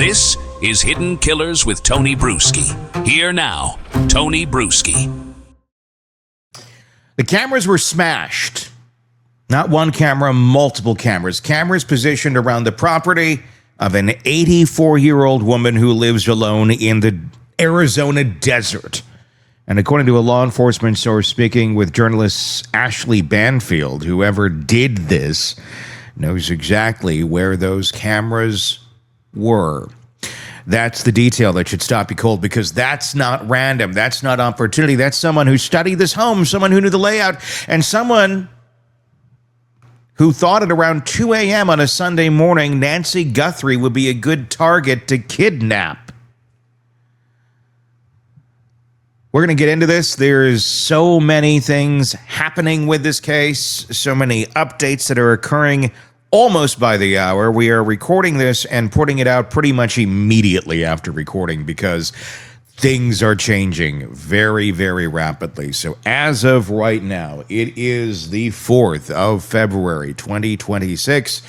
This is Hidden Killers with Tony Bruschi. Here now, Tony Bruschi. The cameras were smashed. Not one camera, multiple cameras. Cameras positioned around the property of an 84-year-old woman who lives alone in the Arizona desert. And according to a law enforcement source speaking with journalist Ashley Banfield, whoever did this knows exactly where those cameras were. That's the detail that should stop you cold, because that's not random. That's not opportunity. That's someone who studied this home, someone who knew the layout, and someone who thought at around 2 a.m. on a Sunday morning, Nancy Guthrie would be a good target to kidnap. We're going to get into this. There's so many things happening with this case, so many updates that are occurring almost by the hour. We are recording this and putting it out pretty much immediately after recording because things are changing very, very rapidly. So as of right now, it is the 4th of February, 2026.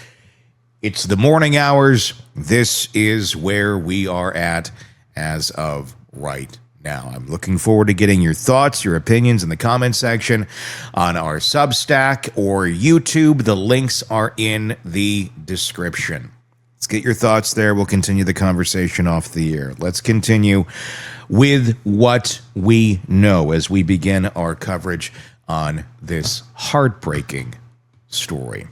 It's the morning hours. This is where we are at as of right now. I'm looking forward to getting your thoughts, your opinions in the comment section on our Substack or YouTube. The links are in the description. Let's get your thoughts there. We'll continue the conversation off the air. Let's continue with what we know as we begin our coverage on this heartbreaking story.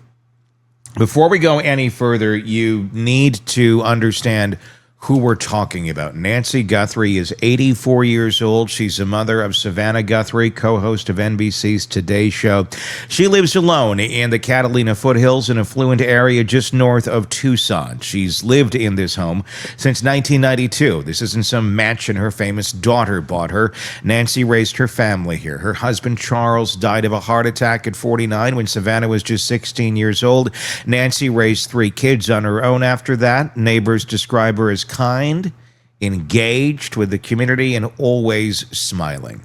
Before we go any further, you need to understand who we're talking about. Nancy Guthrie is 84 years old. She's the mother of Savannah Guthrie, co-host of NBC's Today Show. She lives alone in the Catalina Foothills, an affluent area just north of Tucson. She's lived in this home since 1992. This isn't some mansion her famous daughter bought her. Nancy raised her family here. Her husband, Charles, died of a heart attack at 49 when Savannah was just 16 years old. Nancy raised 3 kids on her own after that. Neighbors describe her as kind, engaged with the community, and always smiling.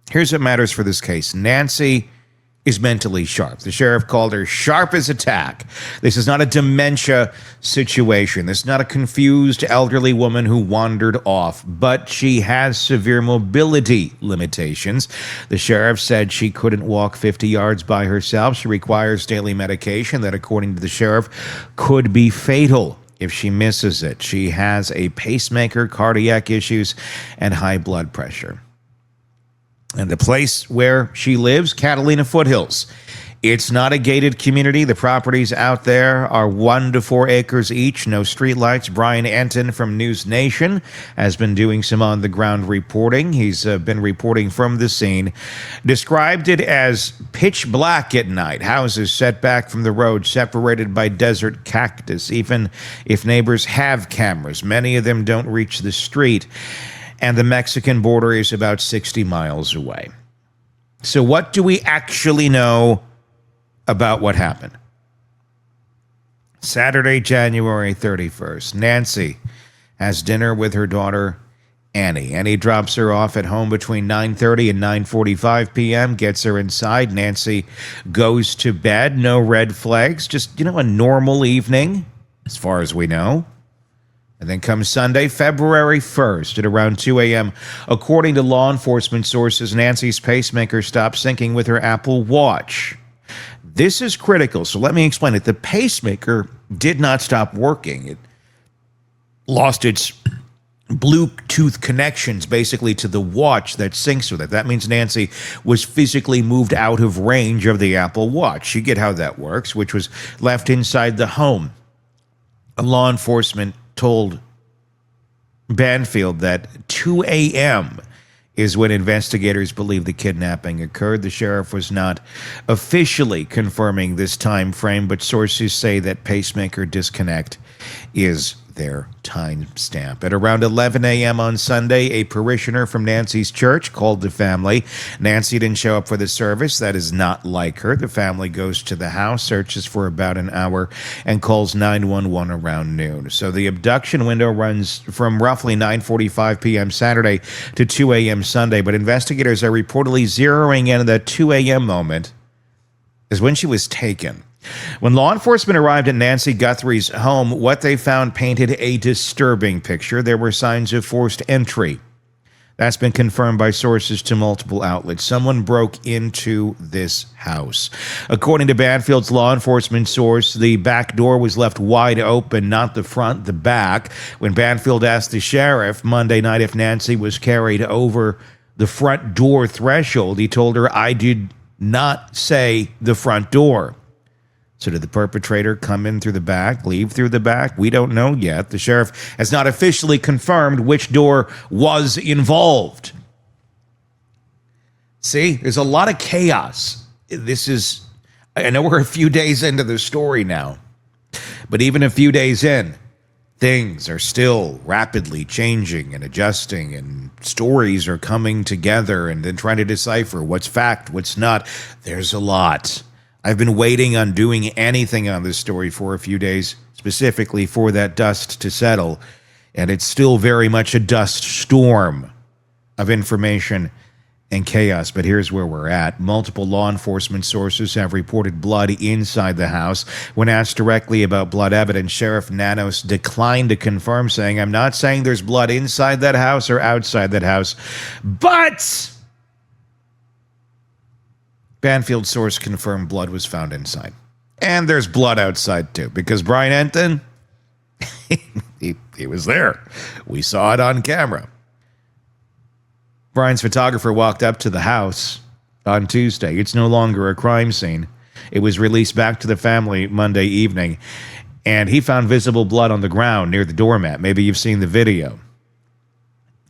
Here's what matters for this case. Nancy is mentally sharp. The sheriff called her sharp as a tack. This is not a dementia situation. This is not a confused elderly woman who wandered off, but she has severe mobility limitations. The sheriff said she couldn't walk 50 yards by herself. She requires daily medication that, according to the sheriff, could be fatal if she misses it. She has a pacemaker, cardiac issues, and high blood pressure. And the place where she lives, Catalina Foothills. It's not a gated community. The properties out there are 1 to 4 acres each, no streetlights. Brian Entin from NewsNation has been doing some on-the-ground reporting. He's been reporting from the scene. Described it as pitch black at night. Houses set back from the road, separated by desert cactus. Even if neighbors have cameras, many of them don't reach the street. And the Mexican border is about 60 miles away. So what do we actually know about what happened? Saturday, January 31st. Nancy has dinner with her daughter, Annie. Annie drops her off at home between 9:30 and 9:45 p.m., gets her inside. Nancy goes to bed. No red flags. Just, a normal evening, as far as we know. And then comes Sunday, February 1st at around 2 a.m. According to law enforcement sources, Nancy's pacemaker stopped syncing with her Apple Watch. This is critical, so let me explain it. The pacemaker did not stop working. It lost its Bluetooth connections basically to the watch that syncs with it. That means Nancy was physically moved out of range of the Apple Watch. You get how that works, which was left inside the home. Law enforcement told Banfield that 2 a.m. is when investigators believe the kidnapping occurred. The sheriff was not officially confirming this time frame, but sources say that pacemaker disconnect is their timestamp. At around 11 a.m. on Sunday, a parishioner from Nancy's church called the family. Nancy didn't show up for the service. That is not like her. The family goes to the house, searches for about an hour, and calls 911 around noon. So the abduction window runs from roughly 9:45 p.m. Saturday to 2 a.m. Sunday, but investigators are reportedly zeroing in on that 2 a.m. moment is when she was taken. When law enforcement arrived at Nancy Guthrie's home, what they found painted a disturbing picture. There were signs of forced entry. That's been confirmed by sources to multiple outlets. Someone broke into this house. According to Banfield's law enforcement source, the back door was left wide open, not the front, the back. When Banfield asked the sheriff Monday night if Nancy was carried over the front door threshold, he told her, "I did not say the front door." So did the perpetrator come in through the back, leave through the back? We don't know yet. The sheriff has not officially confirmed which door was involved. See, there's a lot of chaos. I know we're a few days into the story now, but even a few days in, things are still rapidly changing and adjusting, and stories are coming together and then trying to decipher what's fact, what's not. There's a lot. I've been waiting on doing anything on this story for a few days, specifically for that dust to settle, and it's still very much a dust storm of information and chaos. But here's where we're at. Multiple law enforcement sources have reported blood inside the house. When asked directly about blood evidence, Sheriff Nanos declined to confirm, saying, "I'm not saying there's blood inside that house or outside that house, but..." Banfield source confirmed blood was found inside. And there's blood outside too, because Brian Entin, he was there. We saw it on camera. Brian's photographer walked up to the house on Tuesday. It's no longer a crime scene. It was released back to the family Monday evening, and he found visible blood on the ground near the doormat. Maybe you've seen the video.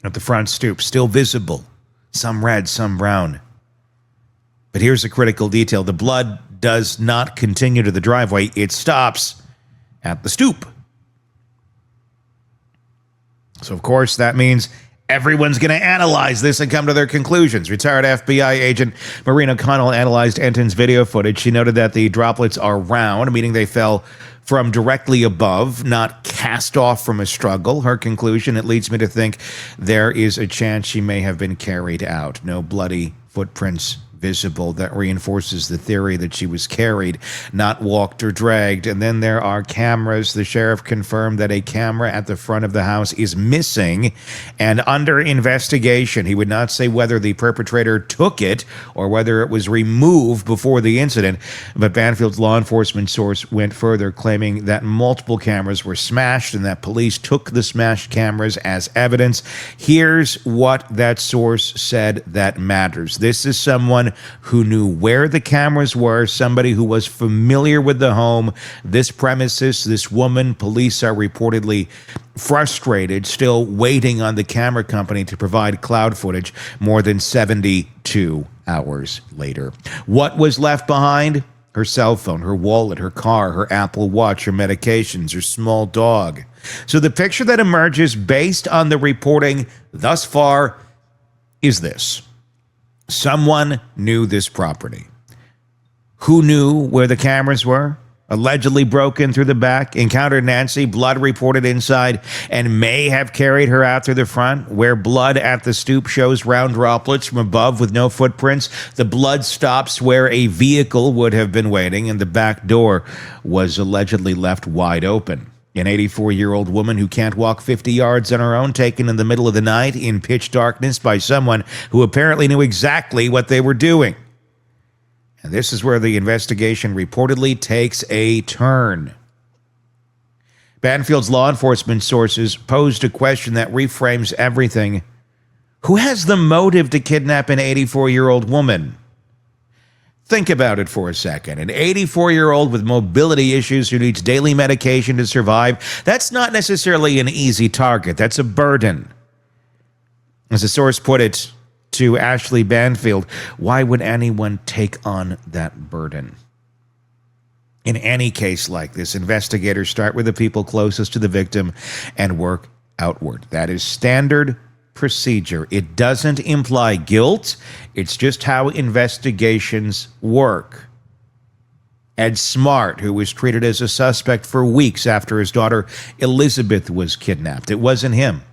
At the front stoop, still visible. Some red, some brown. But here's a critical detail. The blood does not continue to the driveway. It stops at the stoop. So, of course, that means everyone's going to analyze this and come to their conclusions. Retired FBI agent Maureen O'Connell analyzed Entin's video footage. She noted that the droplets are round, meaning they fell from directly above, not cast off from a struggle. Her conclusion, it leads me to think there is a chance she may have been carried out. No bloody footprints visible. That reinforces the theory that she was carried, not walked or dragged. And then there are cameras. The sheriff confirmed that a camera at the front of the house is missing and under investigation. He would not say whether the perpetrator took it or whether it was removed before the incident. But Banfield's law enforcement source went further, claiming that multiple cameras were smashed and that police took the smashed cameras as evidence. Here's what that source said that matters. This is someone who knew where the cameras were, somebody who was familiar with the home, this premises, this woman. Police are reportedly frustrated, still waiting on the camera company to provide cloud footage more than 72 hours later. What was left behind? Her cell phone, her wallet, her car, her Apple Watch, her medications, her small dog. So the picture that emerges based on the reporting thus far is this. Someone knew this property. Who knew where the cameras were? Allegedly broke in through the back, encountered Nancy, blood reported inside, and may have carried her out through the front, where blood at the stoop shows round droplets from above with no footprints. The blood stops where a vehicle would have been waiting, and the back door was allegedly left wide open. An 84-year-old woman who can't walk 50 yards on her own, taken in the middle of the night in pitch darkness by someone who apparently knew exactly what they were doing. And this is where the investigation reportedly takes a turn. Banfield's law enforcement sources posed a question that reframes everything. Who has the motive to kidnap an 84-year-old woman? Think about it for a second. An 84-year-old with mobility issues who needs daily medication to survive, that's not necessarily an easy target. That's a burden. As a source put it to Ashley Banfield, why would anyone take on that burden? In any case like this, investigators start with the people closest to the victim and work outward. That is standard procedure. It doesn't imply guilt. It's just how investigations work. Ed Smart, who was treated as a suspect for weeks after his daughter Elizabeth was kidnapped. It wasn't him.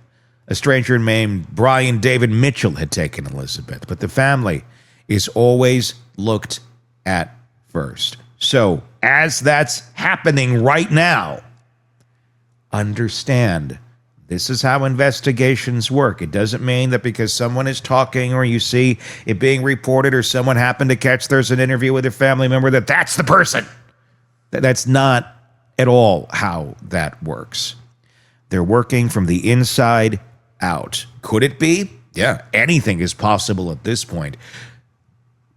A stranger named Brian David Mitchell had taken Elizabeth, but the family is always looked at first. So, as that's happening right now, understand this is how investigations work. It doesn't mean that because someone is talking or you see it being reported or someone happened to catch there's an interview with a family member that that's the person. That's not at all how that works. They're working from the inside out. Could it be? Yeah, anything is possible at this point.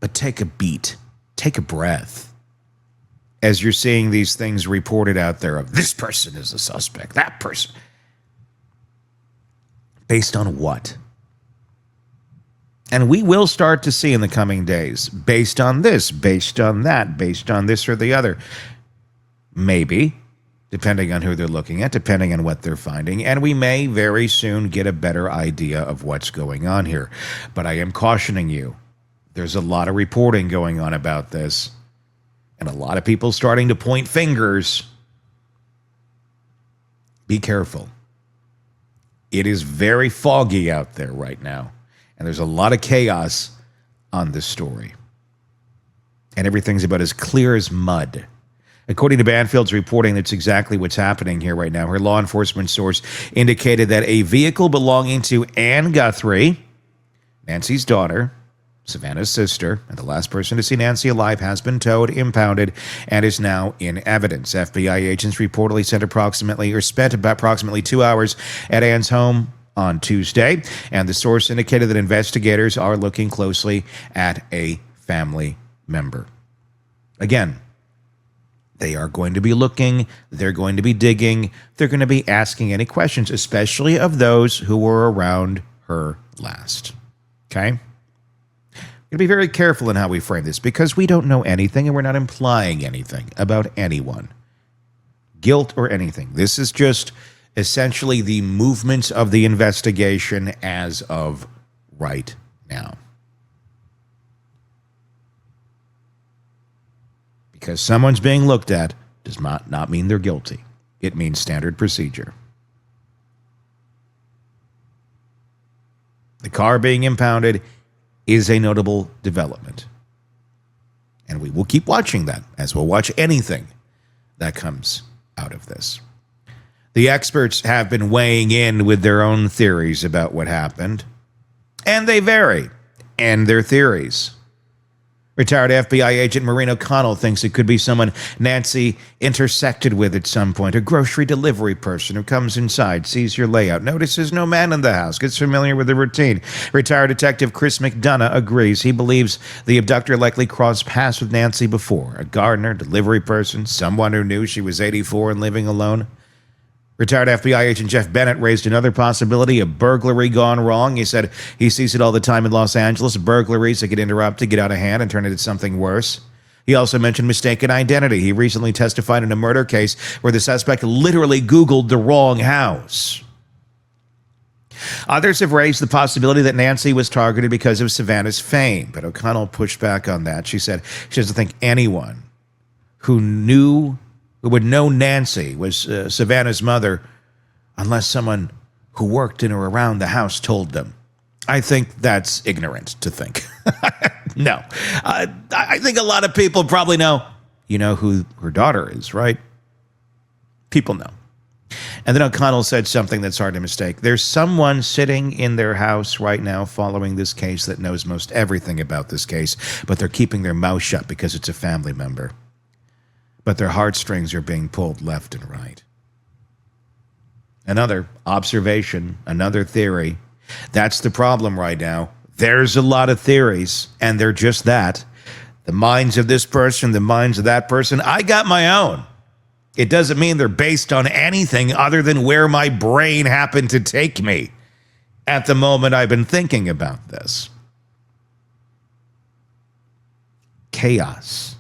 But take a beat. Take a breath. As you're seeing these things reported out there of this person is a suspect, that person. Based on what? And we will start to see in the coming days, based on this, based on that, based on this or the other. Maybe, depending on who they're looking at, depending on what they're finding. And we may very soon get a better idea of what's going on here. But I am cautioning you, there's a lot of reporting going on about this. And a lot of people starting to point fingers. Be careful. It is very foggy out there right now. And there's a lot of chaos on this story. And everything's about as clear as mud. According to Banfield's reporting, that's exactly what's happening here right now. Her law enforcement source indicated that a vehicle belonging to Ann Guthrie, Nancy's daughter, Savannah's sister, and the last person to see Nancy alive, has been towed, impounded, and is now in evidence. FBI agents reportedly spent approximately 2 hours at Ann's home on Tuesday, and the source indicated that investigators are looking closely at a family member. Again, they are going to be looking, they're going to be digging, they're going to be asking any questions, especially of those who were around her last. Okay? We're going to be very careful in how we frame this because we don't know anything and we're not implying anything about anyone. Guilt or anything. This is just essentially the movements of the investigation as of right now. Because someone's being looked at does not mean they're guilty. It means standard procedure. The car being impounded is a notable development. And we will keep watching that, as we'll watch anything that comes out of this. The experts have been weighing in with their own theories about what happened, and they vary in their theories. Retired FBI agent Maureen O'Connell thinks it could be someone Nancy intersected with at some point, a grocery delivery person who comes inside, sees your layout, notices no man in the house, gets familiar with the routine. Retired detective Chris McDonough agrees. He believes the abductor likely crossed paths with Nancy before, a gardener, delivery person, someone who knew she was 84 and living alone. Retired FBI agent Jeff Bennett raised another possibility, a burglary gone wrong. He said he sees it all the time in Los Angeles, burglaries that get interrupted, get out of hand, and turn into something worse. He also mentioned mistaken identity. He recently testified in a murder case where the suspect literally Googled the wrong house. Others have raised the possibility that Nancy was targeted because of Savannah's fame, but O'Connell pushed back on that. She said she doesn't think anyone who would know Nancy was Savannah's mother unless someone who worked in or around the house told them. I think that's ignorant to think. No. I think a lot of people probably know. You know who her daughter is, right? People know. And then O'Connell said something that's hard to mistake. There's someone sitting in their house right now following this case that knows most everything about this case, but they're keeping their mouth shut because it's a family member. But their heartstrings are being pulled left and right. Another observation, another theory. That's the problem right now. There's a lot of theories, and they're just that. The minds of this person, the minds of that person. I got my own. It doesn't mean they're based on anything other than where my brain happened to take me at the moment I've been thinking about this. Chaos.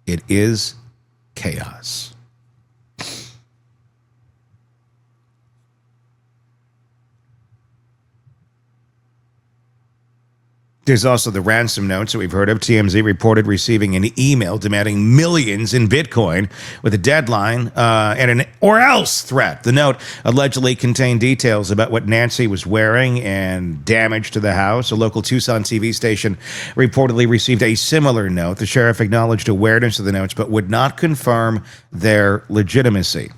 It is chaos. There's also the ransom notes that we've heard of. TMZ reported receiving an email demanding millions in Bitcoin with a deadline and an or else threat. The note allegedly contained details about what Nancy was wearing and damage to the house. A local Tucson TV station reportedly received a similar note. The sheriff acknowledged awareness of the notes but would not confirm their legitimacy.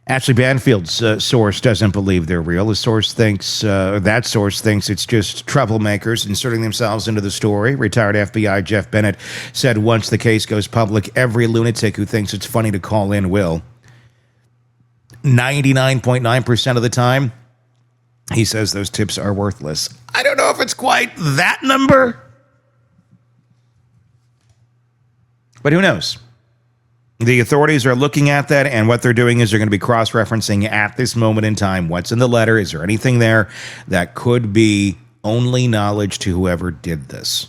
Ashley Banfield's source doesn't believe they're real. The source thinks, that source thinks it's just troublemakers inserting themselves into the story. Retired FBI Jeff Bennett said once the case goes public, every lunatic who thinks it's funny to call in will. 99.9% of the time, he says those tips are worthless. I don't know if it's quite that number, but who knows? The authorities are looking at that, and what they're doing is they're going to be cross-referencing at this moment in time what's in the letter. Is there anything there that could be only knowledge to whoever did this?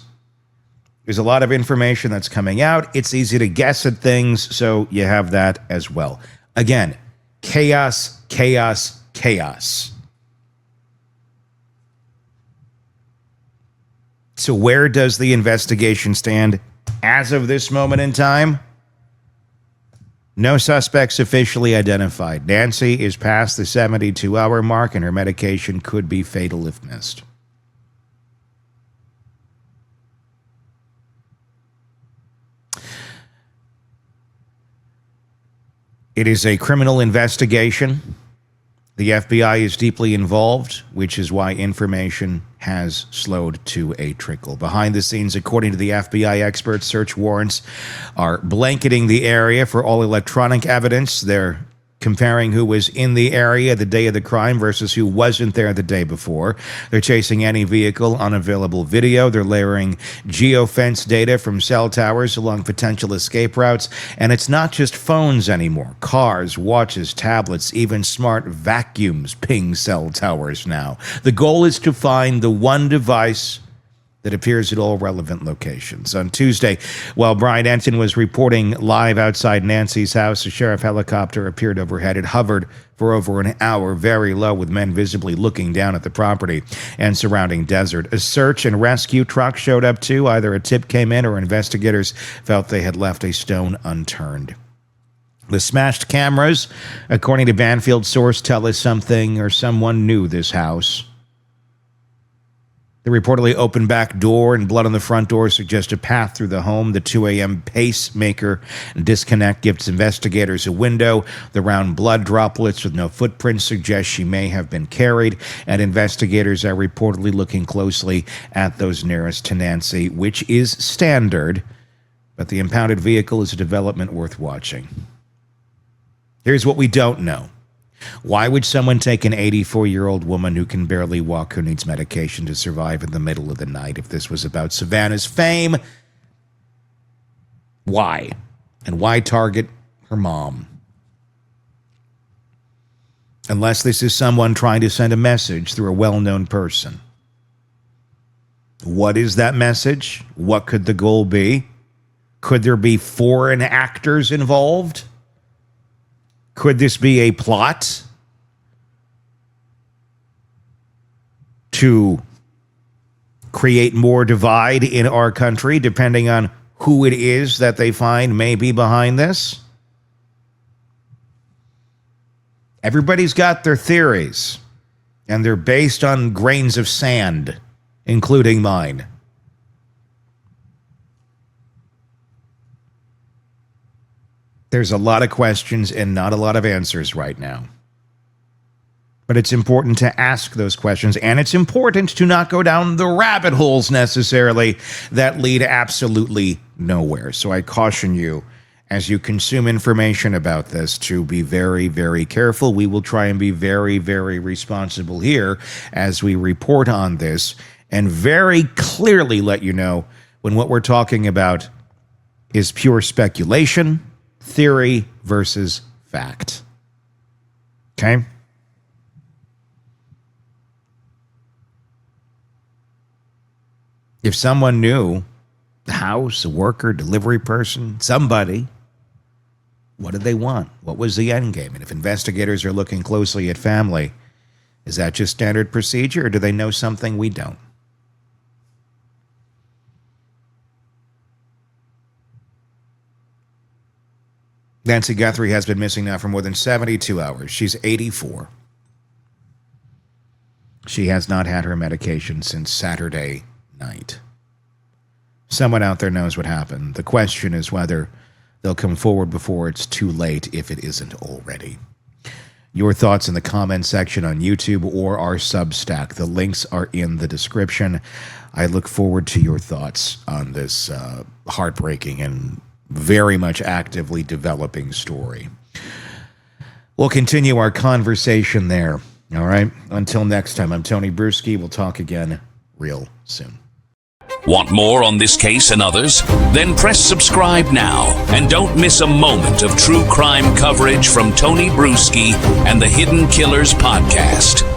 There's a lot of information that's coming out. It's easy to guess at things, so you have that as well. Again, chaos, chaos, chaos. So where does the investigation stand as of this moment in time? No suspects officially identified. Nancy is past the 72-hour mark, and her medication could be fatal if missed. It is a criminal investigation. The FBI is deeply involved, which is why information has slowed to a trickle. Behind the scenes, according to the FBI experts, search warrants are blanketing the area for all electronic evidence. They're comparing who was in the area the day of the crime versus who wasn't there the day before. They're chasing any vehicle, unavailable video. They're layering geofence data from cell towers along potential escape routes. And it's not just phones anymore. Cars, watches, tablets, even smart vacuums ping cell towers now. The goal is to find the one device that appears at all relevant locations. On Tuesday, while Brian Entin was reporting live outside Nancy's house, a sheriff helicopter appeared overhead. It hovered for over an hour, very low, with men visibly looking down at the property and surrounding desert. A search and rescue truck showed up too. Either a tip came in or investigators felt they had left a stone unturned. The smashed cameras, according to Banfield's source, tell us something or someone knew this house. The reportedly open back door and blood on the front door suggest a path through the home. The 2 a.m. pacemaker disconnect gives investigators a window. The round blood droplets with no footprints suggest she may have been carried, and investigators are reportedly looking closely at those nearest to Nancy, which is standard, but the impounded vehicle is a development worth watching. Here's what we don't know. Why would someone take an 84-year-old woman who can barely walk, who needs medication to survive in the middle of the night? If this was about Savannah's fame, why? And why target her mom? Unless this is someone trying to send a message through a well-known person. What is that message? What could the goal be? Could there be foreign actors involved? Could this be a plot to create more divide in our country, depending on who it is that they find may be behind this? Everybody's got their theories, and they're based on grains of sand, including mine. There's a lot of questions and not a lot of answers right now. But it's important to ask those questions, and it's important to not go down the rabbit holes necessarily that lead absolutely nowhere. So I caution you, as you consume information about this, to be very, very careful. We will try and be very, very responsible here as we report on this, and very clearly let you know when what we're talking about is pure speculation, theory versus fact. Okay? If someone knew, the house, a worker, delivery person, somebody, what did they want? What was the end game? And if investigators are looking closely at family, Is that just standard procedure, or do they know something we don't? Nancy Guthrie has been missing now for more than 72 hours. She's 84. She has not had her medication since Saturday night. Someone out there knows what happened. The question is whether they'll come forward before it's too late, if it isn't already. Your thoughts in the comment section on YouTube or our Substack. The links are in the description. I look forward to your thoughts on this heartbreaking and very much actively developing story. We'll continue our conversation there. All right? Until next time, I'm Tony Bruschi. We'll talk again real soon. Want more on this case and others? Then press subscribe now and don't miss a moment of true crime coverage from Tony Bruschi and the Hidden Killers podcast.